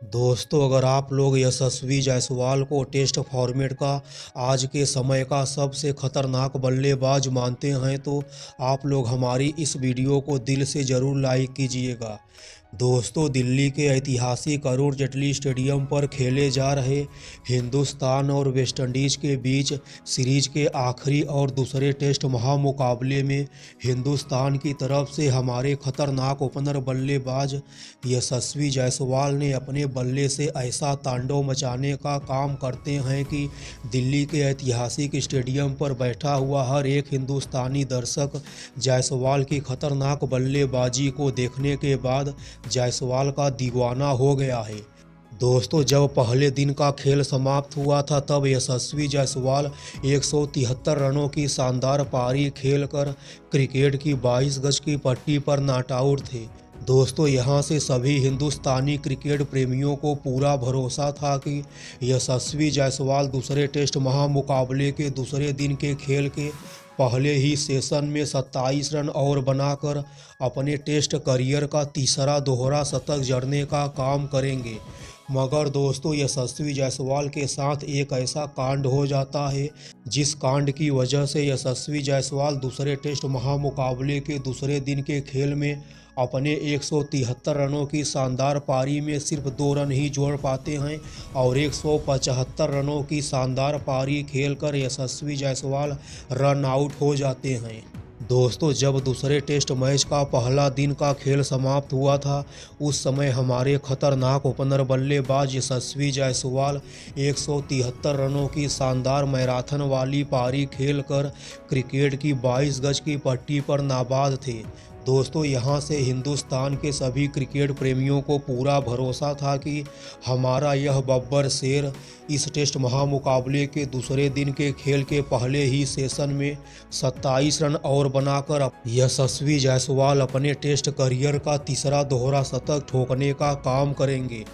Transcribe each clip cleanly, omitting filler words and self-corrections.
दोस्तों, अगर आप लोग यशस्वी जायसवाल को टेस्ट फॉर्मेट का आज के समय का सबसे खतरनाक बल्लेबाज मानते हैं तो आप लोग हमारी इस वीडियो को दिल से ज़रूर लाइक कीजिएगा। दोस्तों, दिल्ली के ऐतिहासिक अरुण जेटली स्टेडियम पर खेले जा रहे हिंदुस्तान और वेस्टइंडीज़ के बीच सीरीज के आखिरी और दूसरे टेस्ट महामुकाबले में हिंदुस्तान की तरफ से हमारे खतरनाक ओपनर बल्लेबाज यशस्वी जायसवाल ने अपने बल्ले से ऐसा तांडव मचाने का काम करते हैं कि दिल्ली के ऐतिहासिक स्टेडियम पर बैठा हुआ हर एक हिंदुस्तानी दर्शक जायसवाल की खतरनाक बल्लेबाजी को देखने के बाद जायसवाल का दीवाना हो गया है। दोस्तों, जब पहले दिन का खेल समाप्त हुआ था तब यशस्वी जायसवाल 173 रनों की शानदार पारी खेलकर क्रिकेट की 22 गज की पट्टी पर नॉट आउट थे। दोस्तों, यहां से सभी हिंदुस्तानी क्रिकेट प्रेमियों को पूरा भरोसा था कि यशस्वी जायसवाल दूसरे टेस्ट महामुकाबले के दूसरे दिन के खेल के पहले ही सेशन में 27 रन और बनाकर अपने टेस्ट करियर का तीसरा दोहरा शतक जड़ने का काम करेंगे। मगर दोस्तों, यशस्वी जायसवाल के साथ एक ऐसा कांड हो जाता है जिस कांड की वजह से यशस्वी जायसवाल दूसरे टेस्ट महामुकाबले के दूसरे दिन के खेल में अपने 173 रनों की शानदार पारी में सिर्फ 2 रन ही जोड़ पाते हैं और 175 रनों की शानदार पारी खेलकर यशस्वी जायसवाल रन आउट हो जाते हैं। दोस्तों, जब दूसरे टेस्ट मैच का पहला दिन का खेल समाप्त हुआ था उस समय हमारे खतरनाक ओपनर बल्लेबाज यशस्वी जायसवाल 173 रनों की शानदार मैराथन वाली पारी खेलकर क्रिकेट की 22 गज की पट्टी पर नाबाद थे। दोस्तों, यहां से हिंदुस्तान के सभी क्रिकेट प्रेमियों को पूरा भरोसा था कि हमारा यह बब्बर शेर इस टेस्ट महामुकाबले के दूसरे दिन के खेल के पहले ही सेशन में 27 रन और बनाकर यशस्वी जायसवाल अपने टेस्ट करियर का तीसरा दोहरा शतक ठोकने का काम करेंगे।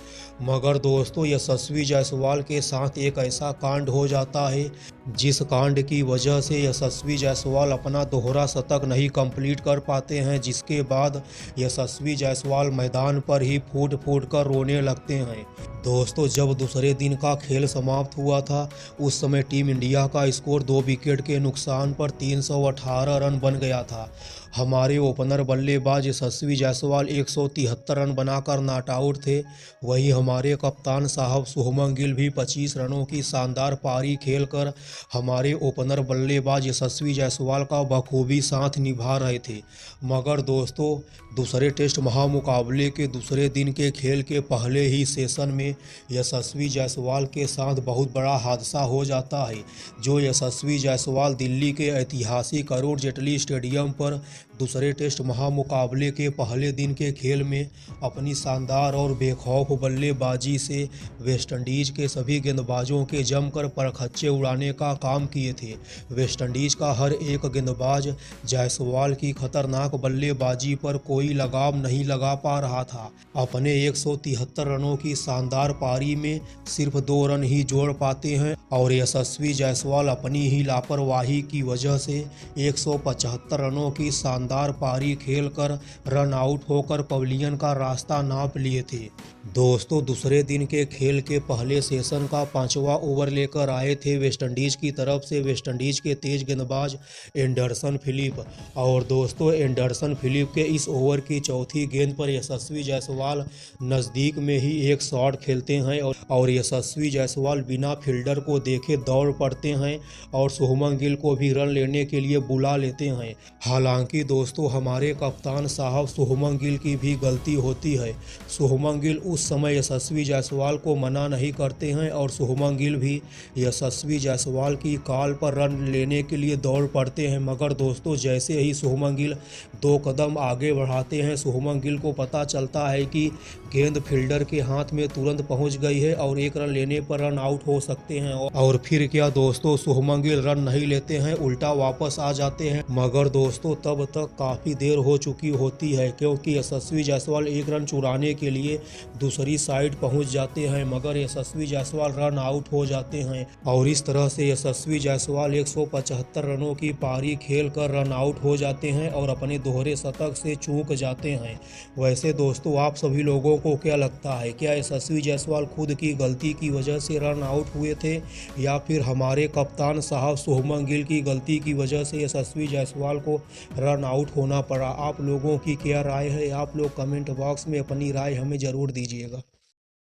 मगर दोस्तों, यशस्वी जायसवाल के साथ एक ऐसा कांड हो जाता है जिस कांड की वजह से यशस्वी जायसवाल अपना दोहरा शतक नहीं कंप्लीट कर पाते हैं, जिसके बाद यशस्वी जायसवाल मैदान पर ही फूट फूट कर रोने लगते हैं। दोस्तों, जब दूसरे दिन का खेल समाप्त हुआ था उस समय टीम इंडिया का स्कोर 2 विकेट के नुकसान पर 318 रन बन गया था। हमारे ओपनर बल्लेबाज यशस्वी जायसवाल 173 रन बनाकर नॉट आउट थे। वहीं हमारे कप्तान साहब शुभमन गिल भी 25 रनों की शानदार पारी खेलकर हमारे ओपनर बल्लेबाज यशस्वी जायसवाल का बखूबी साथ निभा रहे थे। मगर दोस्तों, दूसरे टेस्ट महामुकाबले के दूसरे दिन के खेल के पहले ही सेशन में यशस्वी जायसवाल के साथ बहुत बड़ा हादसा हो जाता है, जो यशस्वी जायसवाल दिल्ली के ऐतिहासिक अरुण जेटली स्टेडियम पर दूसरे टेस्ट महामुकाबले के पहले दिन के खेल में अपनी शानदार और बेखौफ बल्लेबाजी से वेस्टइंडीज़ के सभी गेंदबाजों के जमकर परखच्चे उड़ाने का काम किए थे। वेस्टइंडीज़ का हर एक गेंदबाज जायसवाल की खतरनाक बल्लेबाजी पर कोई लगाम नहीं लगा पा रहा था। अपने 173 रनों की शानदार पारी में सिर्फ 2 रन ही जोड़ पाते हैं और यशस्वी जायसवाल अपनी ही लापरवाही की वजह से 175 रनों की शानदार पारी खेलकर रन आउट होकर पवेलियन का रास्ता नाप लिए थे। दोस्तों, दूसरे दिन के खेल के पहले सेशन का 5वां ओवर लेकर आए थे वेस्टइंडीज़ की तरफ से वेस्टइंडीज़ के तेज गेंदबाज एंडरसन फिलिप। और दोस्तों, एंडरसन फिलिप के इस ओवर की चौथी गेंद पर यशस्वी जायसवाल नज़दीक में ही एक शॉट खेलते हैं और यशस्वी जायसवाल बिना फील्डर को देखे दौड़ पड़ते हैं और शुभमन गिल को भी रन लेने के लिए बुला लेते हैं। हालांकि दोस्तों, हमारे कप्तान साहब शुभमन गिल की भी गलती होती है। शुभमन गिल उस समय यशस्वी जायसवाल को मना नहीं करते हैं और शुभमन गिल भी यशस्वी जायसवाल की कॉल पर रन लेने के लिए दौड़ पड़ते हैं। मगर दोस्तों, जैसे ही शुभमन गिल 2 कदम आगे बढ़ाते हैं, शुभमन गिल को पता चलता है कि गेंद फील्डर के हाथ में तुरंत पहुंच गई है और 1 रन लेने पर रन आउट हो सकते हैं। और फिर क्या दोस्तों, शुभमन गिल रन नहीं लेते हैं, उल्टा वापस आ जाते हैं। मगर दोस्तों, तब तक तक काफ़ी देर हो चुकी होती है, क्योंकि यशस्वी जायसवाल एक रन चुराने के लिए दूसरी साइड पहुंच जाते हैं, मगर यशस्वी जायसवाल रन आउट हो जाते हैं और इस तरह से यशस्वी जायसवाल 175 रनों की पारी खेल कर रन आउट हो जाते हैं और अपने दोहरे शतक से चूक जाते हैं। वैसे दोस्तों, आप सभी लोगों को क्या लगता है, क्या यशस्वी जायसवाल खुद की गलती की वजह से रन आउट हुए थे या फिर हमारे कप्तान साहब शुभमन गिल की गलती की वजह से यशस्वी जायसवाल को रन आउट होना पड़ा? आप लोगों की क्या राय है? आप लोग कमेंट बॉक्स में अपनी राय हमें ज़रूर दीजिएगा।